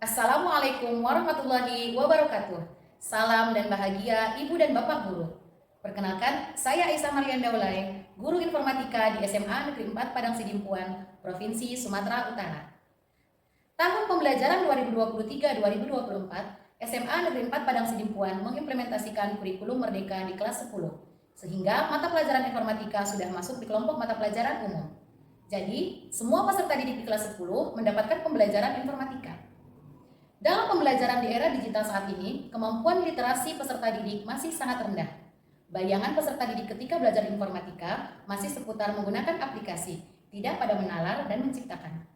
Assalamualaikum warahmatullahi wabarakatuh. Salam dan bahagia Ibu dan Bapak Guru. Perkenalkan, saya Aisyah Marian Daulay, Guru Informatika di SMA Negeri 4 Padang Sidimpuan, Provinsi Sumatera Utara. Tahun pembelajaran 2023-2024, SMA Negeri 4 Padang Sidimpuan mengimplementasikan kurikulum Merdeka di kelas 10, sehingga mata pelajaran informatika sudah masuk di kelompok mata pelajaran umum. Jadi, semua peserta didik di kelas 10 mendapatkan pembelajaran informatika. Dalam pembelajaran di era digital saat ini, kemampuan literasi peserta didik masih sangat rendah. Bayangan peserta didik ketika belajar informatika masih seputar menggunakan aplikasi, tidak pada menalar dan menciptakan.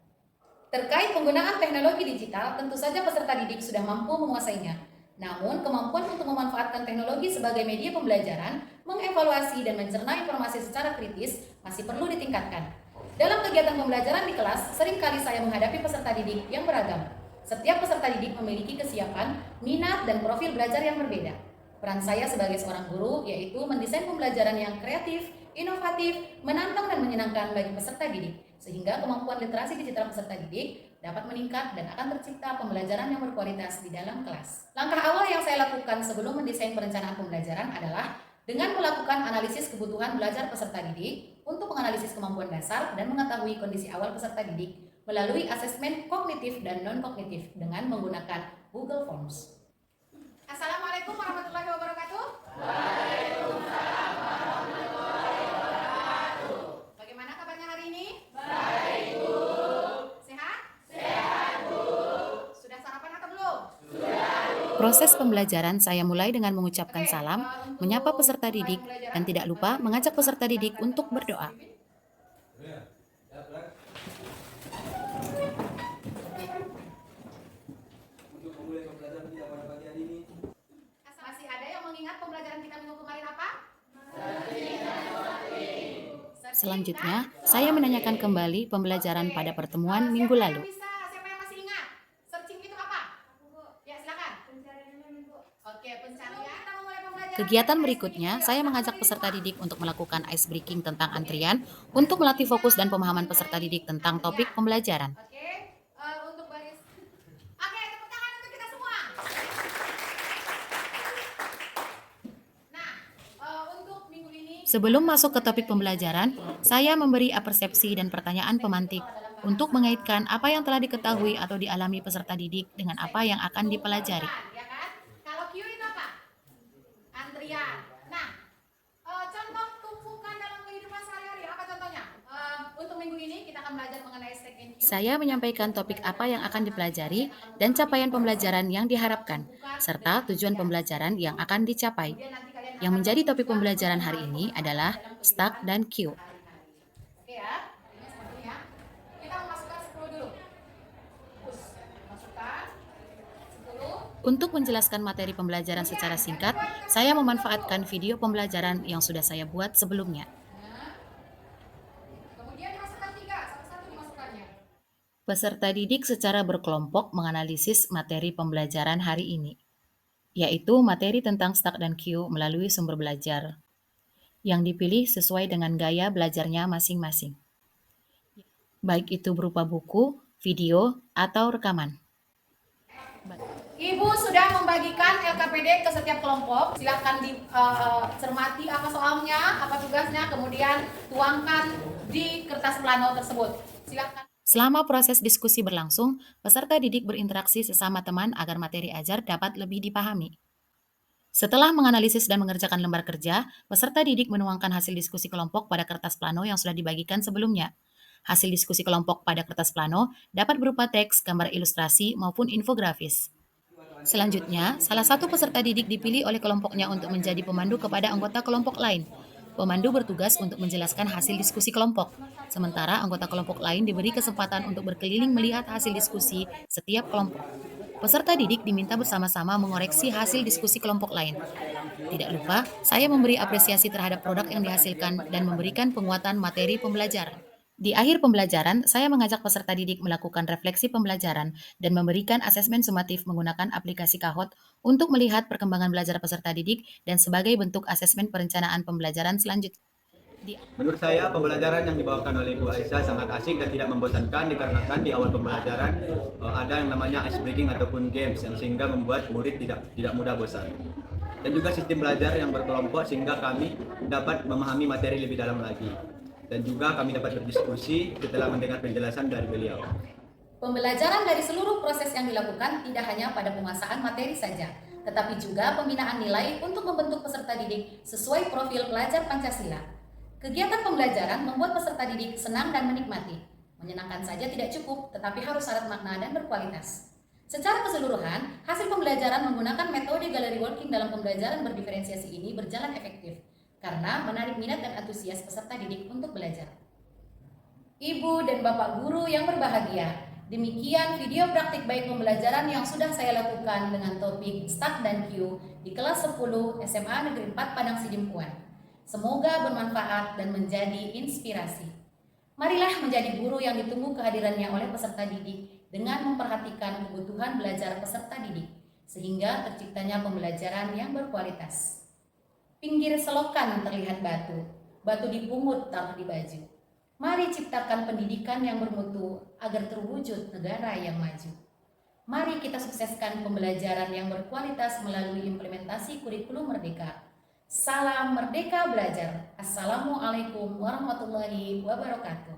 Terkait penggunaan teknologi digital, tentu saja peserta didik sudah mampu menguasainya. Namun, kemampuan untuk memanfaatkan teknologi sebagai media pembelajaran, mengevaluasi dan mencerna informasi secara kritis masih perlu ditingkatkan. Dalam kegiatan pembelajaran di kelas, seringkali saya menghadapi peserta didik yang beragam. Setiap peserta didik memiliki kesiapan, minat, dan profil belajar yang berbeda. Peran saya sebagai seorang guru yaitu mendesain pembelajaran yang kreatif, inovatif, menantang dan menyenangkan bagi peserta didik, sehingga kemampuan literasi digital peserta didik dapat meningkat dan akan tercipta pembelajaran yang berkualitas di dalam kelas. Langkah awal yang saya lakukan sebelum mendesain perencanaan pembelajaran adalah dengan melakukan analisis kebutuhan belajar peserta didik untuk menganalisis kemampuan dasar dan mengetahui kondisi awal peserta didik melalui asesmen kognitif dan non-kognitif dengan menggunakan Google Forms. Assalamualaikum warahmatullahi wabarakatuh. Waalaikumsalam warahmatullahi wabarakatuh. Bagaimana kabarnya hari ini? Baik, Bu. Sehat? Sehat, Bu. Sudah sarapan atau belum? Sudah, Bu. Proses pembelajaran saya mulai dengan mengucapkan salam, menyapa peserta didik, dan tidak lupa mengajak peserta didik untuk berdoa. Masih ada yang mengingat pembelajaran kita minggu kemarin apa? Selanjutnya, saya menanyakan kembali pembelajaran pada pertemuan minggu lalu. Siapa yang masih ingat? Searching itu apa? Ya, silakan. Oke, pencarian. Kegiatan berikutnya, saya mengajak peserta didik untuk melakukan ice breaking tentang antrian untuk melatih fokus dan pemahaman peserta didik tentang topik pembelajaran. Untuk baris. Oke, tepuk tangan untuk kita semua. Untuk minggu ini, sebelum masuk ke topik pembelajaran, saya memberi persepsi dan pertanyaan pemantik untuk mengaitkan apa yang telah diketahui atau dialami peserta didik dengan apa yang akan dipelajari. Ya kan? Kalau Q itu apa? Antrian. Nah, contoh tumpukan dalam kehidupan sehari-hari apa contohnya? Untuk minggu ini kita akan belajar mengenai stack and queue. Saya menyampaikan topik apa yang akan dipelajari dan capaian pembelajaran yang diharapkan, serta tujuan pembelajaran yang akan dicapai. Yang menjadi topik pembelajaran hari ini adalah stack dan queue. Oke ya, ini seperti ini ya. Kita memasukkan 10 dulu. Masukkan 10. Untuk menjelaskan materi pembelajaran secara singkat, saya memanfaatkan video pembelajaran yang sudah saya buat sebelumnya. Kemudian dimasukkan 3, satu-satu dimasukkannya. Peserta didik secara berkelompok menganalisis materi pembelajaran hari ini, yaitu materi tentang stack dan queue melalui sumber belajar, yang dipilih sesuai dengan gaya belajarnya masing-masing, baik itu berupa buku, video, atau rekaman. Ibu sudah membagikan LKPD ke setiap kelompok. Silakan dicermati apa soalnya, apa tugasnya, kemudian tuangkan di kertas plano tersebut. Silakan. Selama proses diskusi berlangsung, peserta didik berinteraksi sesama teman agar materi ajar dapat lebih dipahami. Setelah menganalisis dan mengerjakan lembar kerja, peserta didik menuangkan hasil diskusi kelompok pada kertas plano yang sudah dibagikan sebelumnya. Hasil diskusi kelompok pada kertas plano dapat berupa teks, gambar ilustrasi, maupun infografis. Selanjutnya, salah satu peserta didik dipilih oleh kelompoknya untuk menjadi pemandu kepada anggota kelompok lain. Pemandu bertugas untuk menjelaskan hasil diskusi kelompok, sementara anggota kelompok lain diberi kesempatan untuk berkeliling melihat hasil diskusi setiap kelompok. Peserta didik diminta bersama-sama mengoreksi hasil diskusi kelompok lain. Tidak lupa, saya memberi apresiasi terhadap produk yang dihasilkan dan memberikan penguatan materi pembelajaran. Di akhir pembelajaran, saya mengajak peserta didik melakukan refleksi pembelajaran dan memberikan asesmen sumatif menggunakan aplikasi Kahoot untuk melihat perkembangan belajar peserta didik dan sebagai bentuk asesmen perencanaan pembelajaran selanjutnya. Menurut saya, pembelajaran yang dibawakan oleh Ibu Aisyah sangat asik dan tidak membosankan dikarenakan di awal pembelajaran ada yang namanya ice breaking ataupun games yang sehingga membuat murid tidak mudah bosan. Dan juga sistem belajar yang berkelompok sehingga kami dapat memahami materi lebih dalam lagi. Dan juga kami dapat berdiskusi setelah mendengar penjelasan dari beliau. Pembelajaran dari seluruh proses yang dilakukan tidak hanya pada penguasaan materi saja, tetapi juga pembinaan nilai untuk membentuk peserta didik sesuai profil pelajar Pancasila. Kegiatan pembelajaran membuat peserta didik senang dan menikmati. Menyenangkan saja tidak cukup, tetapi harus syarat makna dan berkualitas. Secara keseluruhan, hasil pembelajaran menggunakan metode gallery working dalam pembelajaran berdiferensiasi ini berjalan efektif, karena menarik minat dan antusias peserta didik untuk belajar. Ibu dan Bapak Guru yang berbahagia, demikian video praktik baik pembelajaran yang sudah saya lakukan dengan topik Start dan Q di kelas 10 SMA Negeri 4 Padang Sidimpuan. Semoga bermanfaat dan menjadi inspirasi. Marilah menjadi guru yang ditunggu kehadirannya oleh peserta didik dengan memperhatikan kebutuhan belajar peserta didik, sehingga terciptanya pembelajaran yang berkualitas. Pinggir selokan terlihat batu, batu dipungut taruh di baju. Mari ciptakan pendidikan yang bermutu agar terwujud negara yang maju. Mari kita sukseskan pembelajaran yang berkualitas melalui implementasi kurikulum merdeka. Salam Merdeka Belajar. Assalamualaikum warahmatullahi wabarakatuh.